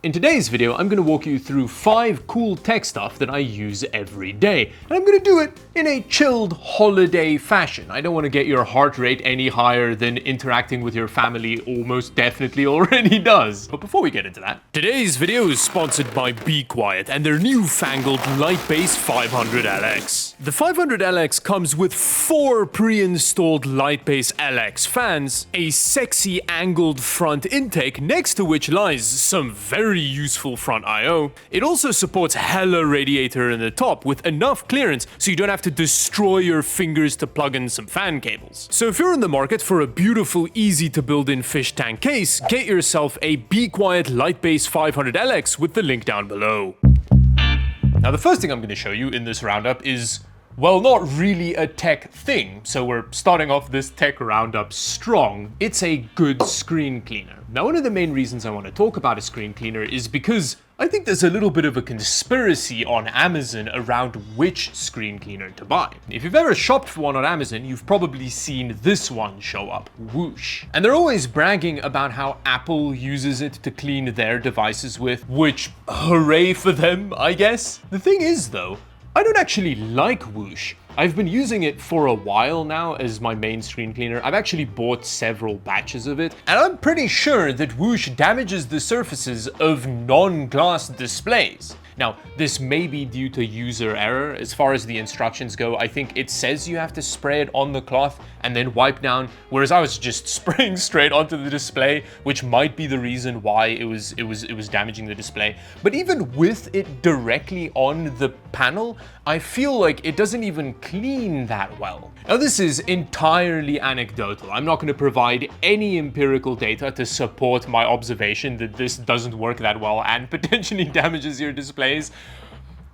In today's video, I'm going to walk you through 5 cool tech stuff that I use every day. And I'm going to do it in a chilled holiday fashion. I don't want to get your heart rate any higher than interacting with your family almost definitely already does. But before we get into that, today's video is sponsored by Be Quiet and their newfangled light-based 500LX. The 500LX comes with 4 pre-installed light-based LX fans, a sexy angled front intake next to which lies some very useful front I/O. It also supports hella radiator in the top with enough clearance so you don't have to destroy your fingers to plug in some fan cables. So if you're in the market for a beautiful, easy to build in fish tank case, get yourself a Be Quiet light-based 500LX with the link down below. Now the first thing I'm going to show you in this roundup is, well, not really a tech thing, so we're starting off this tech roundup strong. It's a good screen cleaner. Now, one of the main reasons I want to talk about a screen cleaner is because I think there's a little bit of a conspiracy on Amazon around which screen cleaner to buy. If you've ever shopped for one on Amazon, you've probably seen this one show up, Whoosh. And they're always bragging about how Apple uses it to clean their devices with, which, hooray for them, I guess. The thing is though, I don't actually like Whoosh. I've been using it for a while now as my main screen cleaner. I've actually bought several batches of it, and I'm pretty sure that Whoosh damages the surfaces of non-glass displays. Now, this may be due to user error. As far as the instructions go, I think it says you have to spray it on the cloth and then wipe down, whereas I was just spraying straight onto the display, which might be the reason why it was damaging the display. But even with it directly on the panel, I feel like it doesn't even clean that well. Now, this is entirely anecdotal. I'm not going to provide any empirical data to support my observation that this doesn't work that well and potentially damages your displays.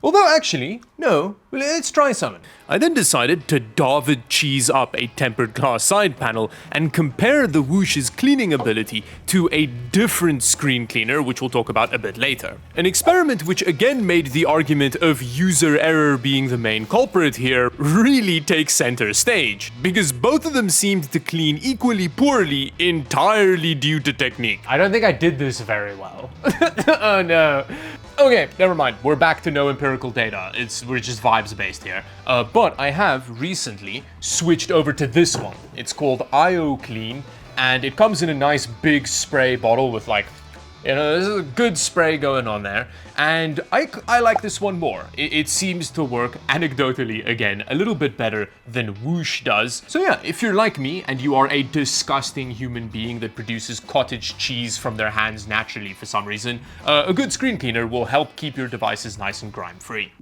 Although actually, no, let's try something. I then decided to Dawid cheese up a tempered glass side panel and compare the Whoosh's cleaning ability to a different screen cleaner, which we'll talk about a bit later. An experiment which again made the argument of user error being the main culprit here really take center stage, because both of them seemed to clean equally poorly entirely due to technique. I don't think I did this very well. Oh no. Okay, never mind. We're back to no empirical data. We're just vibes based here. But I have recently switched over to this one. It's called IO Clean, and it comes in a nice big spray bottle with there's a good spray going on there. And I like this one more. It seems to work, anecdotally again, a little bit better than Whoosh does. So yeah, if you're like me and you are a disgusting human being that produces cottage cheese from their hands naturally for some reason, a good screen cleaner will help keep your devices nice and grime-free.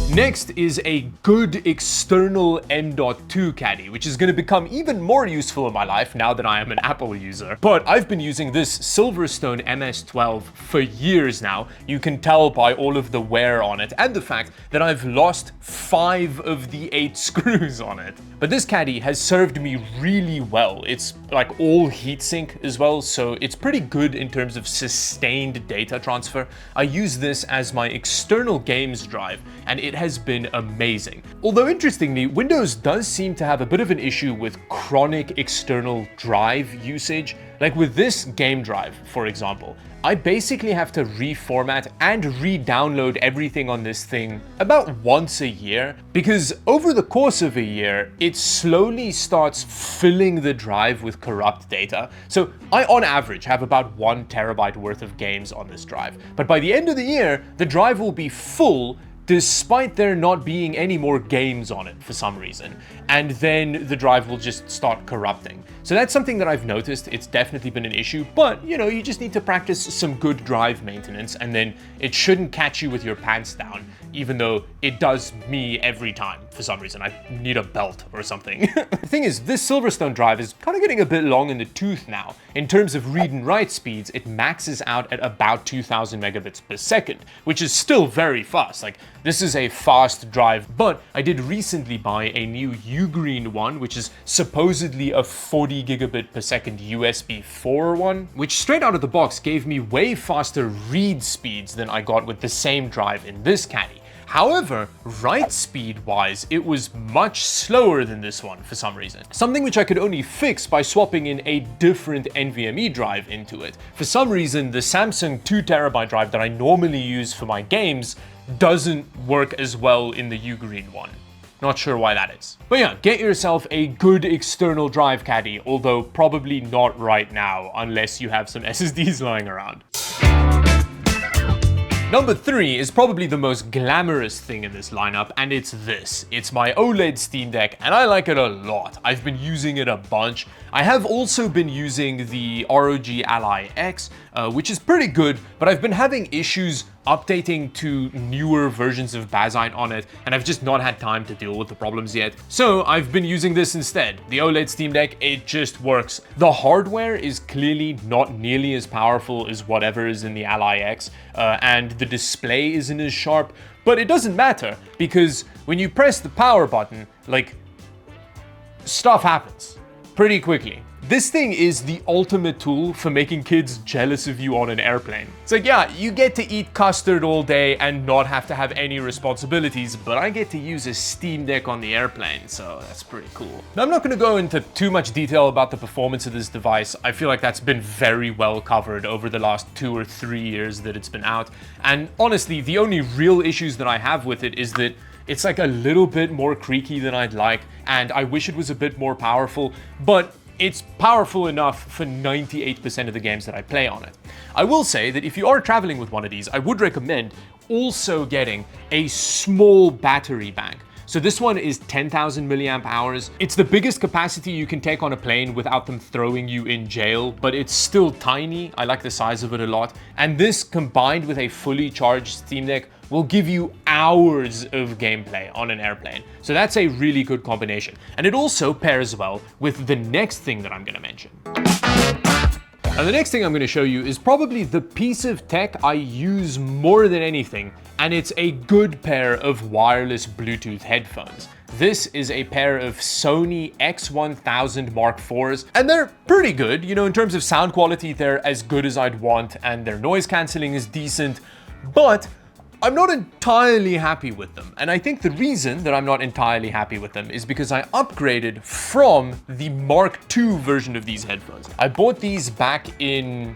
Next is a good external M.2 caddy, which is going to become even more useful in my life now that I am an Apple user. But I've been using this Silverstone MS12 for years now. You can tell by all of the wear on it and the fact that I've lost 5 of the 8 screws on it. But this caddy has served me really well. It's like all heatsink as well, so it's pretty good in terms of sustained data transfer. I use this as my external games drive, and it has been amazing. Although interestingly, Windows does seem to have a bit of an issue with chronic external drive usage. Like with this game drive, for example, I basically have to reformat and re-download everything on this thing about once a year, because over the course of a year, it slowly starts filling the drive with corrupt data. So I, on average, have about 1 terabyte worth of games on this drive. But by the end of the year, the drive will be full despite there not being any more games on it for some reason. And then the drive will just start corrupting. So that's something that I've noticed. It's definitely been an issue, but you just need to practice some good drive maintenance, and then it shouldn't catch you with your pants down, even though it does me every time for some reason. I need a belt or something. The thing is, this Silverstone drive is kind of getting a bit long in the tooth now. In terms of read and write speeds, it maxes out at about 2000 megabits per second, which is still very fast. Like, this is a fast drive, but I did recently buy a new Ugreen one, which is supposedly a 40 gigabit per second USB 4 one, which straight out of the box gave me way faster read speeds than I got with the same drive in this caddy. However, write speed wise, it was much slower than this one for some reason. Something which I could only fix by swapping in a different NVMe drive into it. For some reason, the Samsung 2TB drive that I normally use for my games doesn't work as well in the Ugreen one. Not sure why that is. But yeah, get yourself a good external drive caddy, although probably not right now, unless you have some SSDs lying around. Number 3 is probably the most glamorous thing in this lineup, and it's this. It's my OLED Steam Deck, and I like it a lot. I've been using it a bunch. I have also been using the ROG Ally X, which is pretty good, but I've been having issues updating to newer versions of Bazzite on it, and I've just not had time to deal with the problems yet. So I've been using this instead. The OLED Steam Deck, it just works. The hardware is clearly not nearly as powerful as whatever is in the Ally X, and the display isn't as sharp, but it doesn't matter, because when you press the power button, like, stuff happens pretty quickly. This thing is the ultimate tool for making kids jealous of you on an airplane. It's like, yeah, you get to eat custard all day and not have to have any responsibilities, but I get to use a Steam Deck on the airplane, so that's pretty cool. Now, I'm not going to go into too much detail about the performance of this device. I feel like that's been very well covered over the last 2 or 3 years that it's been out. And honestly, the only real issues that I have with it is that it's like a little bit more creaky than I'd like, and I wish it was a bit more powerful, but it's powerful enough for 98% of the games that I play on it. I will say that if you are traveling with one of these, I would recommend also getting a small battery bank. So this one is 10,000 milliamp hours. It's the biggest capacity you can take on a plane without them throwing you in jail, but it's still tiny. I like the size of it a lot. And this combined with a fully charged Steam Deck will give you hours of gameplay on an airplane. So that's a really good combination. And it also pairs well with the next thing that I'm going to mention. Now, the next thing I'm going to show you is probably the piece of tech I use more than anything, and it's a good pair of wireless Bluetooth headphones. This is a pair of Sony X1000 Mark IVs, and they're pretty good. You know, in terms of sound quality, they're as good as I'd want, and their noise cancelling is decent, but I'm not entirely happy with them. And I think the reason that I'm not entirely happy with them is because I upgraded from the Mark II version of these headphones. I bought these back in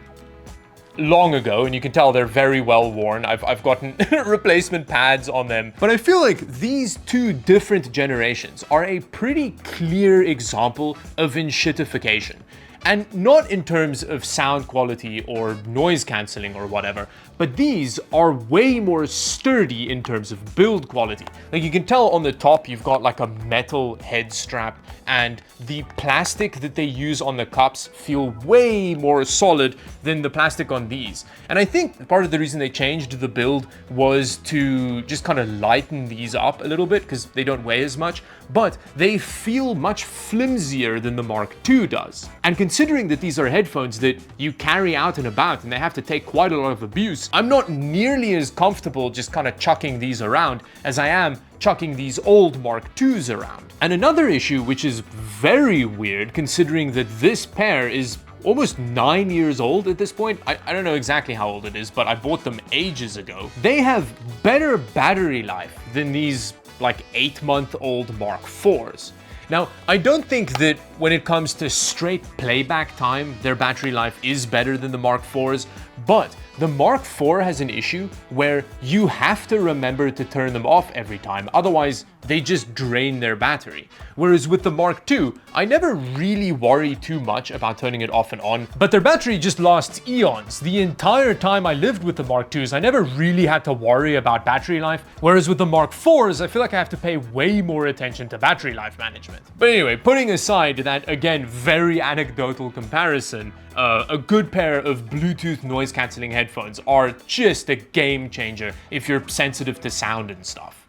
long ago, and you can tell they're very well worn. I've gotten replacement pads on them, but I feel like these two different generations are a pretty clear example of enshittification. And not in terms of sound quality or noise cancelling or whatever, but these are way more sturdy in terms of build quality. Like, you can tell on the top, you've got like a metal head strap, and the plastic that they use on the cups feel way more solid than the plastic on these. And I think part of the reason they changed the build was to just kind of lighten these up a little bit because they don't weigh as much, but they feel much flimsier than the Mark II does. And considering that these are headphones that you carry out and about and they have to take quite a lot of abuse, I'm not nearly as comfortable just kind of chucking these around as I am chucking these old Mark IIs around. And another issue, which is very weird considering that this pair is almost 9 years old at this point. I don't know exactly how old it is, but I bought them ages ago. They have better battery life than these like 8-month-old Mark IVs. Now, I don't think that when it comes to straight playback time, their battery life is better than the Mark IVs, but the Mark IV has an issue where you have to remember to turn them off every time, otherwise they just drain their battery. Whereas with the Mark II, I never really worry too much about turning it off and on, but their battery just lasts eons. The entire time I lived with the Mark IIs, I never really had to worry about battery life, whereas with the Mark IVs, I feel like I have to pay way more attention to battery life management. But anyway, putting aside that, again, very anecdotal comparison, a good pair of Bluetooth noise cancelling headphones are just a game changer if you're sensitive to sound and stuff.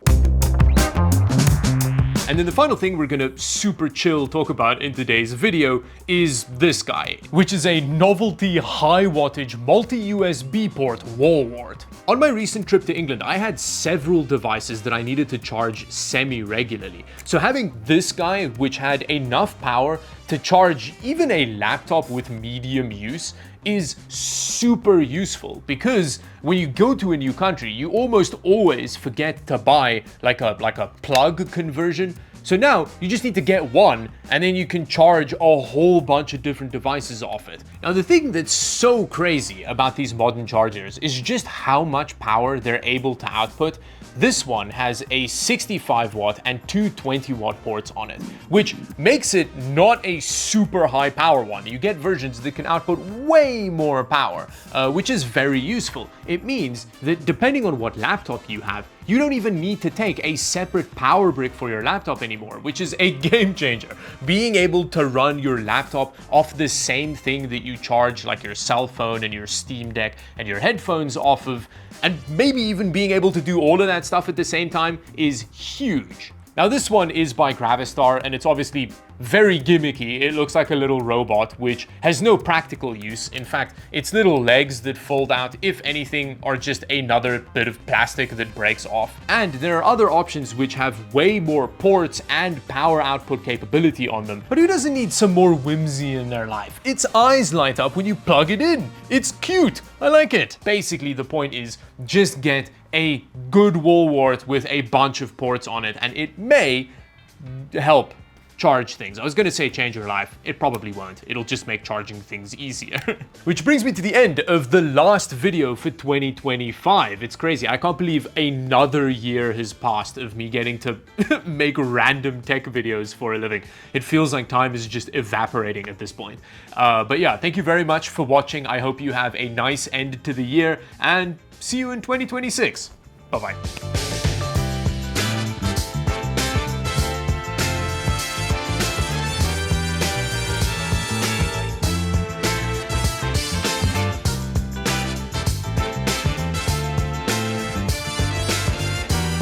And then the final thing we're gonna super chill talk about in today's video is this guy, which is a novelty high-wattage multi-USB port wall wart. On my recent trip to England, I had several devices that I needed to charge semi-regularly. So having this guy, which had enough power to charge even a laptop with medium use, is super useful because when you go to a new country, you almost always forget to buy like a plug conversion. So now you just need to get one and then you can charge a whole bunch of different devices off it. Now the thing that's so crazy about these modern chargers is just how much power they're able to output. This one has a 65 watt and two 20 watt ports on it, which makes it not a super high power one. You get versions that can output way more power, which is very useful. It means that depending on what laptop you have, you don't even need to take a separate power brick for your laptop anymore, which is a game changer. Being able to run your laptop off the same thing that you charge like your cell phone and your Steam Deck and your headphones off of, and maybe even being able to do all of that stuff at the same time is huge. Now this one is by Gravistar and it's obviously very gimmicky. It looks like a little robot which has no practical use. In fact, its little legs that fold out, if anything, are just another bit of plastic that breaks off. And there are other options which have way more ports and power output capability on them. But who doesn't need some more whimsy in their life? Its eyes light up when you plug it in. It's cute. I like it. Basically, the point is just get a good wall wart with a bunch of ports on it and it may help charge things. I was gonna say change your life. It probably won't. It'll just make charging things easier. Which brings me to the end of the last video for 2025. It's crazy. I can't believe another year has passed of me getting to make random tech videos for a living. It feels like time is just evaporating at this point. But yeah, thank you very much for watching. I hope you have a nice end to the year and see you in 2026. Bye-bye.